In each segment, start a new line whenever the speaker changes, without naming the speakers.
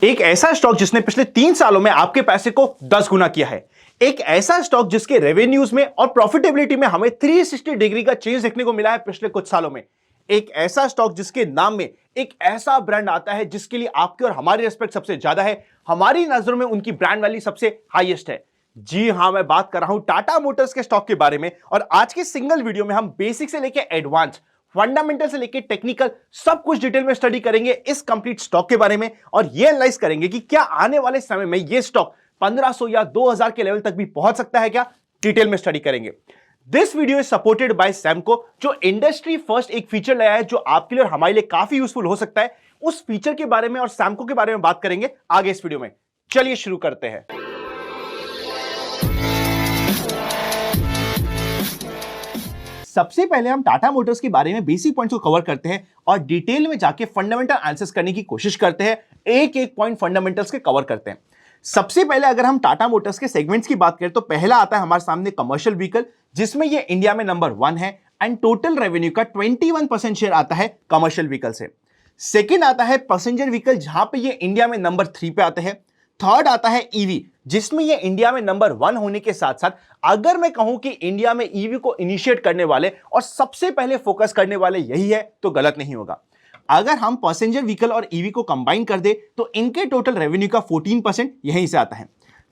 एक ऐसा स्टॉक जिसने पिछले 3 सालों में आपके पैसे को 10 गुना किया है। एक ऐसा स्टॉक जिसके रेवेन्यूज में और प्रॉफिटेबिलिटी में हमें 360 डिग्री का चेंज देखने को मिला है पिछले कुछ सालों में। एक ऐसा स्टॉक जिसके नाम में एक ऐसा ब्रांड आता है जिसके लिए आपकी और हमारी रिस्पेक्ट सबसे ज्यादा है, हमारी नजरों में उनकी ब्रांड वैल्यू सबसे हाईएस्ट है। जी हां, मैं बात कर रहा हूं टाटा मोटर्स के स्टॉक के बारे में। और आज की सिंगल वीडियो में हम बेसिक से लेकर एडवांस, फंडामेंटल से लेकर टेक्निकल, सब कुछ डिटेल में स्टडी करेंगे इस कंप्लीट स्टॉक के बारे में और ये एनालाइज करेंगे कि क्या आने वाले समय में ये स्टॉक 1500 या 2000 के लेवल तक भी पहुंच सकता है क्या। डिटेल में स्टडी करेंगे। This video is supported by Samco, जो इंडस्ट्री फर्स्ट एक फीचर लाया है जो आपके लिए और हमारे लिए काफी यूजफुल हो सकता है। उस फीचर के बारे में और सैमको के बारे में बात करेंगे आगे इस वीडियो में। चलिए शुरू करते हैं। सबसे पहले हम टाटा मोटर्स के बारे में बेसिक पॉइंट्स को कवर करते हैं और डिटेल में जाके फंडामेंटल आंसर्स करने की कोशिश करते हैं। एक एक पॉइंट फंडामेंटल्स के कवर करते हैं। सबसे पहले अगर हम टाटा मोटर्स के सेगमेंट्स की बात करें तो पहला आता है हमारे सामने कमर्शियल व्हीकल, जिसमें ये इंडिया में नंबर 1 है एंड टोटल रेवेन्यू का 21% शेयर आता है कमर्शियल व्हीकल से। सेकेंड आता है पैसेंजर व्हीकल, जहां पे ये इंडिया में नंबर 3 पे आते हैं। थर्ड आता है ईवी, जिसमें ये इंडिया में नंबर 1 होने के साथ साथ अगर मैं कहूं कि इंडिया में ईवी को इनिशिएट करने वाले और सबसे पहले फोकस करने वाले यही है तो गलत नहीं होगा। अगर हम पैसेंजर व्हीकल और ईवी को कंबाइन कर दे तो इनके टोटल रेवेन्यू का 14% यहीं से आता है।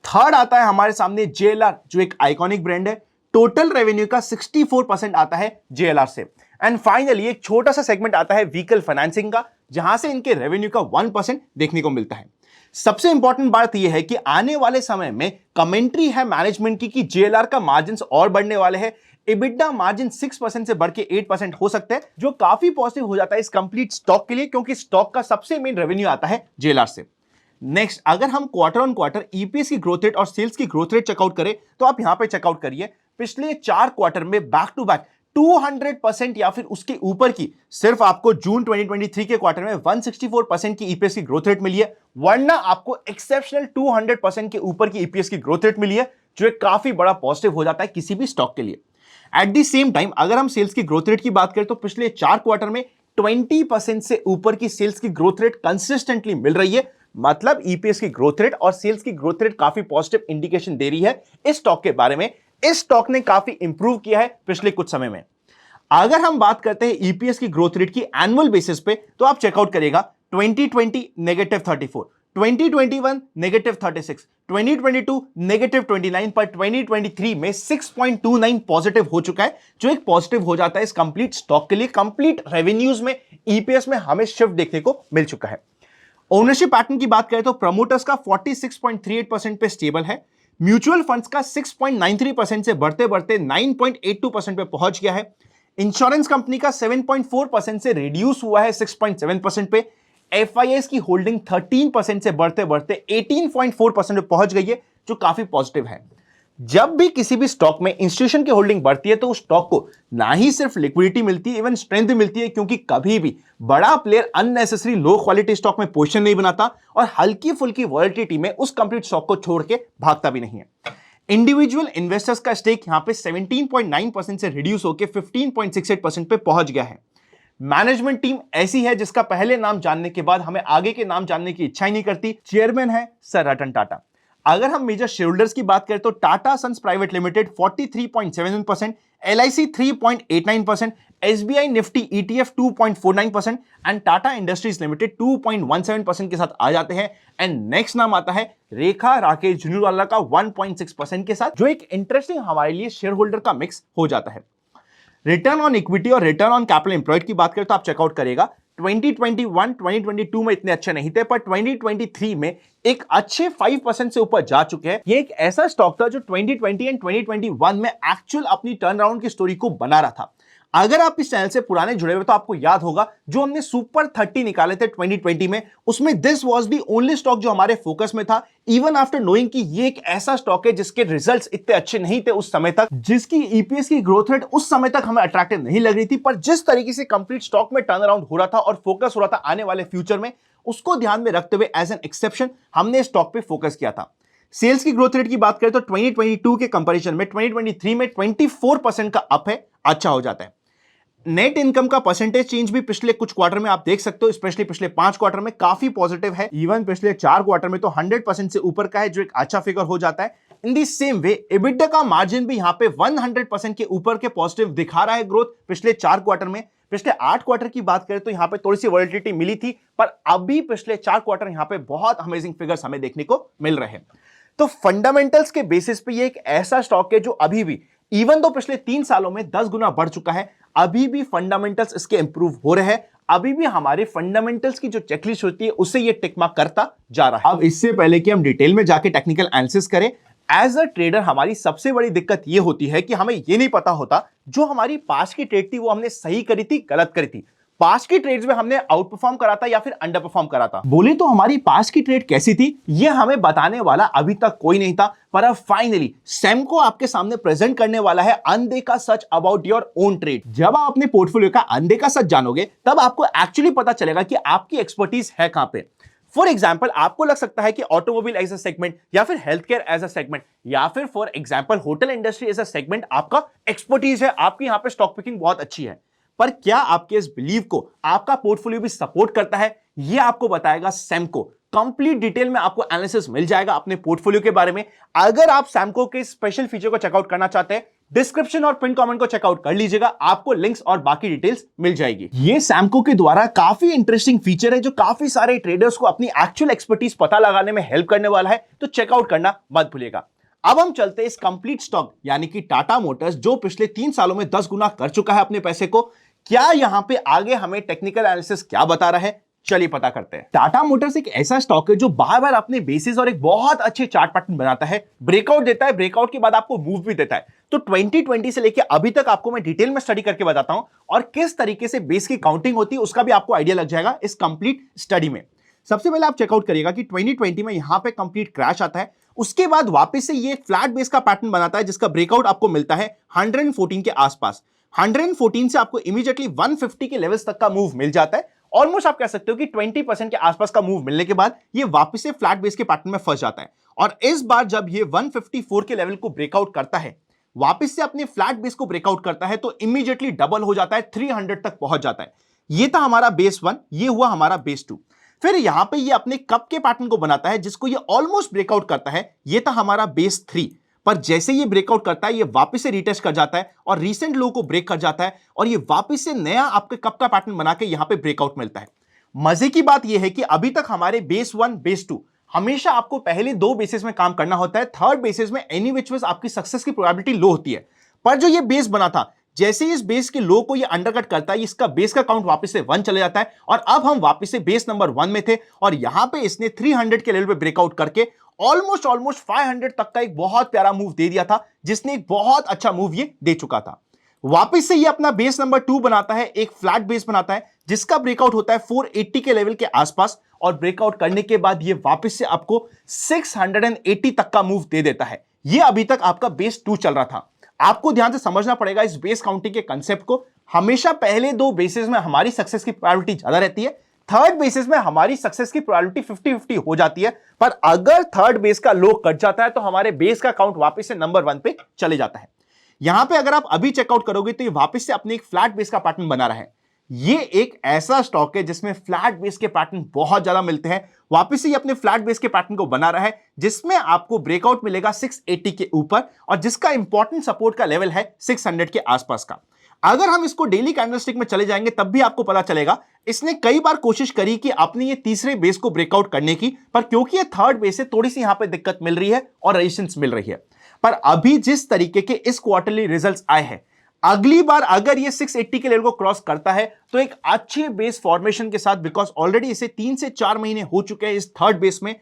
थर्ड आता है हमारे सामने JLR, जो एक आइकॉनिक ब्रांड है। टोटल रेवेन्यू का 64% आता है JLR से। एंड फाइनली एक छोटा सा सेगमेंट आता है व्हीकल फाइनेंसिंग का, जहां से इनके रेवेन्यू का 1% देखने को मिलता है। सबसे इंपॉर्टेंट बात यह है कि आने वाले समय में कमेंट्री है मैनेजमेंट की कि JLR का मार्जिन और बढ़ने वाले हैं। EBITDA मार्जिन 6% से बढ़ के 8% हो सकते हैं, जो काफी पॉजिटिव हो जाता है इस कंप्लीट स्टॉक के लिए, क्योंकि स्टॉक का सबसे मेन रेवेन्यू आता है JLR से। नेक्स्ट, अगर हम क्वार्टर ऑन क्वार्टर EPS की ग्रोथ रेट और सेल्स की ग्रोथ रेट चेकआउट करें तो आप यहां पे चेकआउट करिए। पिछले 4 क्वार्टर में बैक टू बैक 200% या फिर उसके ऊपर की सिर्फ आपको जून 2023 के क्वार्टर में 164% की EPS की ग्रोथ रेट मिली है, वरना आपको एक्सेप्शनल 200% के ऊपर की EPS की ग्रोथ रेट मिली है, जो एक काफी बड़ा पॉजिटिव हो जाता है किसी भी स्टॉक के लिए। एट द सेम टाइम अगर हम सेल्स की ग्रोथ रेट की बात करें तो पिछले 4 क्वार्टर में 20% से ऊपर की सेल्स की ग्रोथ रेट कंसिस्टेंटली मिल रही है। मतलब EPS की ग्रोथ रेट और सेल्स की ग्रोथ रेट काफी पॉजिटिव इंडिकेशन दे रही है इस स्टॉक के बारे में। इस स्टॉक ने काफी इंप्रूव किया है पिछले कुछ समय में। अगर हम बात करते हैं EPS की ग्रोथ रेट की एनुअल बेसिस पे तो आप चेकआउट करिएगा 2020 -34, 2021 -36, 2022 -29 पर 2023 में 6.29 पॉजिटिव हो चुका है, जो एक पॉजिटिव हो जाता है इस कंप्लीट स्टॉक के लिए। कंप्लीट रेवेन्यूज में EPS में हमें शिफ्ट देखने को मिल चुका है। ओनरशिप पैटर्न की बात करें तो प्रमोटर्स का 46.38% पे स्टेबल है। म्यूचुअल फंड्स का 6.93% से बढ़ते बढ़ते 9.82% पे पहुंच गया है। इंश्योरेंस कंपनी का 7.4% से रिड्यूस हुआ है 6.7% पे। FIS की होल्डिंग 13% से बढ़ते बढ़ते 18.4% पे पहुंच गई है, जो काफी पॉजिटिव है। जब भी किसी भी स्टॉक में इंस्टीट्यूशन की होल्डिंग बढ़ती है तो उस स्टॉक को ना ही सिर्फ लिक्विडिटी मिलती है, इवन स्ट्रेंथ भी मिलती है, क्योंकि कभी भी बड़ा player unnecessary low quality stock में पोजीशन नहीं बनाता और हल्की फुल्की वॉलेटिलिटी में उस कंप्लीट स्टॉक को छोड़ के भागता भी नहीं है। इंडिविजुअल इन्वेस्टर्स का स्टेक यहां पे 17.9% से रिड्यूस होकर 15.68% पे पहुंच गया है। मैनेजमेंट टीम ऐसी है जिसका पहले नाम जानने के बाद हमें आगे के नाम जानने की इच्छा ही नहीं करती। चेयरमैन है सर रतन टाटा। अगर हम मेजर शेयर होल्डर्स की बात करें तो Tata Sons Private Limited 43.77%, LIC 3.89%, SBI Nifty ETF 2.49% and Tata Industries Limited 2.17% के साथ आ जाते हैं। एंड नेक्स्ट नाम आता है रेखा राकेश झुंझुनवाला का 1.6% के साथ, जो एक इंटरेस्टिंग हमारे लिए शेयर होल्डर का मिक्स हो जाता है। रिटर्न ऑन इक्विटी और रिटर्न ऑन कैपिटल एम्प्लॉयड की बात करें तो आप चेकआउट करिएगा 2021-2022 में इतने अच्छे नहीं थे, पर 2023 में एक अच्छे 5% से ऊपर जा चुके हैं। ये एक ऐसा स्टॉक था जो 2020 एंड 2021 में एक्चुअल अपनी टर्न अराउंड की स्टोरी को बना रहा था। अगर आप इस चैनल से पुराने जुड़े हुए तो आपको याद होगा जो हमने सुपर 30 निकाले थे 2020 में, उसमें this was the only stock जो हमारे फोकस में था, इवन आफ्टर नोइंग कि ये एक ऐसा स्टॉक है जिसके रिजल्ट्स इतने अच्छे नहीं थे उस समय तक, जिसकी EPS की ग्रोथ रेट उस समय तक हमें अट्रैक्टिव नहीं लग रही थी, पर जिस तरीके से कंप्लीट स्टॉक में टर्न अराउंड हो रहा था और फोकस हो रहा था आने वाले फ्यूचर में, उसको ध्यान में रखते हुए एज एन एक्सेप्शन हमने स्टॉक पे फोकस किया था। सेल्स की ग्रोथ रेट की बात करें तो 2022 के कंपैरिजन में 2023 में 24% का अप है, अच्छा हो जाता है। नेट इनकम का परसेंटेज चेंज भी पिछले कुछ क्वार्टर में आप देख सकते हो, स्पेशली पिछले 5 क्वार्टर में काफी पॉजिटिव है। इवन पिछले 4 क्वार्टर में तो 100% से ऊपर का है, जो एक अच्छा फिगर हो जाता है। इन दी सेम वे EBITDA का मार्जिन भी यहां पे 100% के ऊपर के पॉजिटिव दिखा रहा है ग्रोथ पिछले 4 क्वार्टर में। पिछले 8 क्वार्टर की बात करें तो यहां पे थोड़ी सी वॉलिटिलिटी मिली थी, पर अभी पिछले 4 क्वार्टर यहां पे बहुत अमेजिंग फिगर्स हमें देखने को मिल रहे हैं। तो फंडामेंटल्स के बेसिस पे ये एक ऐसा स्टॉक है जो अभी भी, इवन तो पिछले 3 सालों में 10 गुना बढ़ चुका है, अभी भी फंडामेंटल्स इसके इंप्रूव हो रहे हैं। अभी भी हमारे फंडामेंटल्स की जो चेकलिस्ट होती है उससे ये टिक मार्क करता जा रहा है। अब इससे पहले कि हम डिटेल में जाके टेक्निकल एनालिसिस करें, एज अ ट्रेडर हमारी सबसे बड़ी दिक्कत ये होती है कि हमें ये नहीं पता होता जो हमारी पास की ट्रेड थी वो हमने सही करी थी, गलत करी थी। पास की ट्रेड्स में हमने आउट परफॉर्म करा था या फिर अंडर परफॉर्म करा था। बोले तो हमारी पास की ट्रेड कैसी थी ये हमें बताने वाला अभी तक कोई नहीं था, पर अब फाइनली सैमको आपके सामने प्रेजेंट करने वाला है अनदेखा सच अबाउट योर ओन ट्रेड। जब आप अपने पोर्टफोलियो का अनदेखा सच जानोगे तब आपको एक्चुअली पता चलेगा कि आपकी एक्सपर्टीज है कहां पे। फॉर एग्जाम्पल आपको लग सकता है कि ऑटोमोबाइल एज अ सेगमेंट या फिर health care as a segment या फिर for example hotel industry as a segment आपका एक्सपर्टीज है, आपकी यहां पे स्टॉक पिकिंग बहुत अच्छी है। पर क्या आपके इस बिलीव को आपका पोर्टफोलियो भी सपोर्ट करता है, ये आपको बताएगा सैमको। कंप्लीट डिटेल में आपको एनालिसिस मिल जाएगा अपने पोर्टफोलियो के बारे में। अगर आप सैमको के स्पेशल फीचर को चेकआउट करना चाहते हैं, डिस्क्रिप्शन और पिन कमेंट को चेकआउट कर लीजिएगा, आपको लिंक्स और बाकी डिटेल्स मिल जाएगी। ये सैमको के द्वारा काफी इंटरेस्टिंग फीचर है जो काफी सारे ट्रेडर्स को अपनी एक्चुअल एक्सपर्टीज पता लगाने में हेल्प करने वाला है, तो चेकआउट करना मत भूलिएगा। अब हम चलते हैं इस कंप्लीट स्टॉक यानी कि टाटा मोटर्स, जो पिछले 3 सालों में 10 गुना कर चुका है अपने पैसे को। क्या यहां पे आगे हमें टेक्निकल एनालिसिस क्या बता रहा है, चलिए पता करते हैं। टाटा मोटर्स एक ऐसा स्टॉक है जो बार बार अपने बेसिस और एक बहुत अच्छे चार्ट पैटर्न बनाता है, ब्रेकआउट देता है, ब्रेकआउट के बाद आपको मूव भी देता है। तो 2020 से लेकर अभी तक आपको मैं डिटेल में स्टडी करके बताता हूं और किस तरीके से बेस की काउंटिंग होती है उसका भी आपको आइडिया लग जाएगा इस कंप्लीट स्टडी में। सबसे पहले आप चेकआउट करिएगा कि 2020 में यहां पे कंप्लीट क्रैश आता है, उसके बाद वापस से ये फ्लैट बेस का पैटर्न बनाता है जिसका ब्रेकआउट आपको मिलता है 114 के आसपास। 114 से आपको इमीडिएटली 150 के लेवल्स तक का मूव मिल जाता है। ऑलमोस्ट आप कह सकते हो कि 20% के आसपास का मूव मिलने के बाद ये वापस से फ्लैट बेस के पैटर्न में फंस जाता है। और इस बार जब ये 154 के लेवल को ब्रेकआउट करता है, वापस से अपने फ्लैट बेस को ब्रेकआउट करता है, तो इमीडिएटली डबल हो जाता है, 300 तक पहुंच जाता है। ये था हमारा बेस 1, ये हुआ हमारा बेस 2। फिर यहां पे ये अपने कप के पैटर्न को बनाता है जिसको ये ऑलमोस्ट ब्रेकआउट करता है, ये था हमारा बेस 3। पर जैसे ये ब्रेकआउट करता है ये वापस से रीटेस्ट कर जाता है और रीसेंट लो को ब्रेक कर जाता है और ये वापस से नया आपके कप का पैटर्न बना के यहां पे ब्रेकआउट मिलता है। मजे की बात यह है कि अभी तक हमारे बेस 1, बेस 2 हमेशा आपको पहले 2 बेसिस में काम करना होता है, थर्ड बेसिस में एनी विच वेज आपकी सक्सेस की प्रोबेबिलिटी लो होती है। पर जो ये बेस बना था, जैसे ही इस बेस के लो को ये अंडरकट करता है, इसका बेस का काउंट वापस से 1 चले जाता है और अब हम वापस से बेस नंबर 1 में थे और यहां पे इसने 300 के लेवल पे ब्रेकआउट करके ऑलमोस्ट 500 तक का एक बहुत प्यारा मूव दे दिया था, जिसने एक बहुत अच्छा मूव ये दे चुका था। वापस से ये अपना बेस नंबर 2 बनाता है, एक फ्लैट बेस बनाता है जिसका ब्रेकआउट होता है 480 के लेवल के आसपास और ब्रेकआउट करने के बाद ये वापस से आपको 680 तक का मूव दे देता है। ये अभी तक आपका बेस 2 चल रहा था। आपको ध्यान से समझना पड़ेगा इस बेस काउंटिंग के कांसेप्ट को। हमेशा पहले 2 बेसिस में हमारी सक्सेस की प्रोबेबिलिटी ज्यादा रहती है, थर्ड बेसिस में हमारी सक्सेस की प्रोबेबिलिटी 50-50 हो जाती है। पर अगर थर्ड बेस का लो कट जाता है तो हमारे बेस का काउंट वापस से नंबर 1 पे चले जाता है। यहां पे अगर आप अभी चेकआउट करोगे तो ये वापस से अपने एक फ्लैट बेस का पैटर्न बना रहा है। ये एक ऐसा स्टॉक है जिसमें फ्लैट बेस के पैटर्न बहुत ज्यादा मिलते हैं। वापस से ये अपने फ्लैट बेस के पैटर्न को बना रहा है जिसमें आपको ब्रेकआउट मिलेगा 680 के ऊपर और जिसका इंपॉर्टेंट सपोर्ट का लेवल है 600 के आसपास का। अगर हम इसको डेली कैंडलस्टिक में चले जाएंगे तब भी आपको पता चलेगा इसने कई बार कोशिश करी कि अपने ये तीसरे बेस को ब्रेकआउट करने की, पर क्योंकि ये थर्ड बेस है थोड़ी सी यहां पे दिक्कत मिल रही है और रेजिस्टेंस मिल रही है। पर अभी जिस तरीके के इस क्वार्टरली रिजल्ट्स आए हैं, अगली बार अगर ये 680 के लेवल को क्रॉस करता है तो एक अच्छे बेस फॉर्मेशन के साथ, बिकॉज ऑलरेडी इसे 3 से 4 महीने हो चुके हैं इस थर्ड बेस में,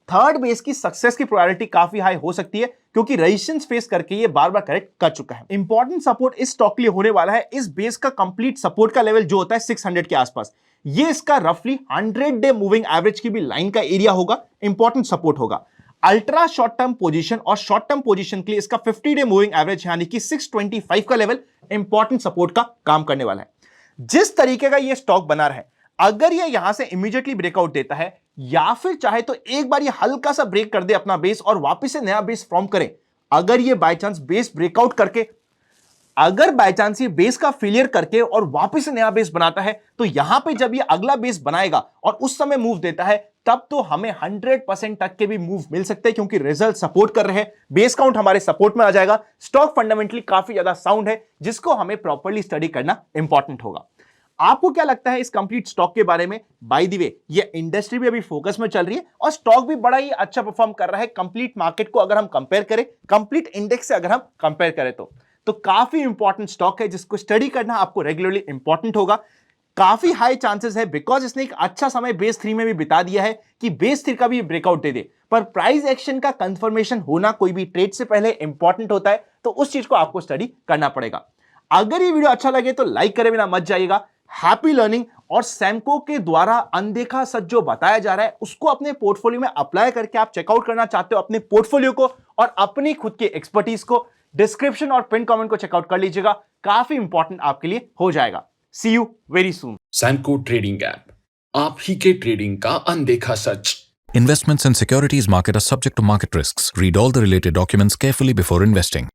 थर्ड बेस की सक्सेस की प्रोबेबिलिटी काफी हाई हो सकती है क्योंकि रेजिस्टेंस फेस करके ये बार बार करेक्ट कर चुका है। इंपॉर्टेंट सपोर्ट इस स्टॉक के लिए होने वाला है इस बेस का कंप्लीट सपोर्ट का लेवल जो होता है 600 के आसपास। ये इसका रफली 100 डे मूविंग एवरेज की भी लाइन का एरिया होगा, इंपॉर्टेंट सपोर्ट होगा। अल्ट्रा शॉर्ट टर्म पोजीशन और शॉर्ट टर्म पोजीशन के लिए इसका 50 डे मूविंग एवरेज यानी कि 625 का लेवल इंपॉर्टेंट सपोर्ट का काम करने वाला है। जिस तरीके का ये स्टॉक बना रहा है, अगर ये यहां से इमीडिएटली ब्रेकआउट देता है या फिर चाहे तो एक बार ये हल्का सा ब्रेक कर दे अपना बेस और वापस से नया बेस फॉर्म करे, अगर ये बाय चांस बेस ब्रेकआउट करके अगर बाय चांस ये बेस का फेलियर करके और वापस से नया बेस बनाता है तो यहां पे जब ये अगला बेस बनाएगा और उस समय मूव देता है तब तो हमें 100% तक के भी मूव मिल सकते हैं, क्योंकि रिजल्ट सपोर्ट कर रहे हैं, बेस काउंट हमारे सपोर्ट में आ जाएगा, स्टॉक फंडामेंटली काफी ज्यादा साउंड है जिसको हमें प्रॉपर्ली स्टडी करना इंपॉर्टेंट होगा। आपको क्या लगता है इस कंप्लीट स्टॉक के बारे में? बाय द वे ये इंडस्ट्री भी अभी फोकस में चल रही है और स्टॉक भी बड़ा ही अच्छा परफॉर्म कर रहा है कंप्लीट मार्केट को अगर हम कंपेयर करें, कंप्लीट इंडेक्स से अगर हम कंपेयर करें तो काफी इंपॉर्टेंट स्टॉक है जिसको स्टडी करना आपको रेगुलरली इंपॉर्टेंट होगा। काफी हाई चांसेस है बिकॉज इसने एक अच्छा समय बेस 3 में भी बिता दिया है कि बेस 3 का भी ब्रेकआउट दे दे, पर प्राइस एक्शन का कंफर्मेशन होना कोई भी ट्रेड से पहले इंपॉर्टेंट होता है, तो उस चीज को आपको स्टडी करना पड़ेगा। अगर ये वीडियो अच्छा लगे तो लाइक करे बिना मत जाइएगा। हैप्पी लर्निंग और सैमको के द्वारा अनदेखा सच जो बताया जा रहा है उसको अपने पोर्टफोलियो में अप्लाई करके आप चेकआउट करना चाहते हो अपने पोर्टफोलियो को और अपनी खुद की एक्सपर्टीज को, डिस्क्रिप्शन और पिन कमेंट को चेकआउट कर लीजिएगा, काफी इंपॉर्टेंट आपके लिए हो जाएगा। See you very soon.
Samco trading app, आप ही के ट्रेडिंग का अनदेखा सच।
Investments and securities market are subject to market risks. Read all the related documents carefully before investing.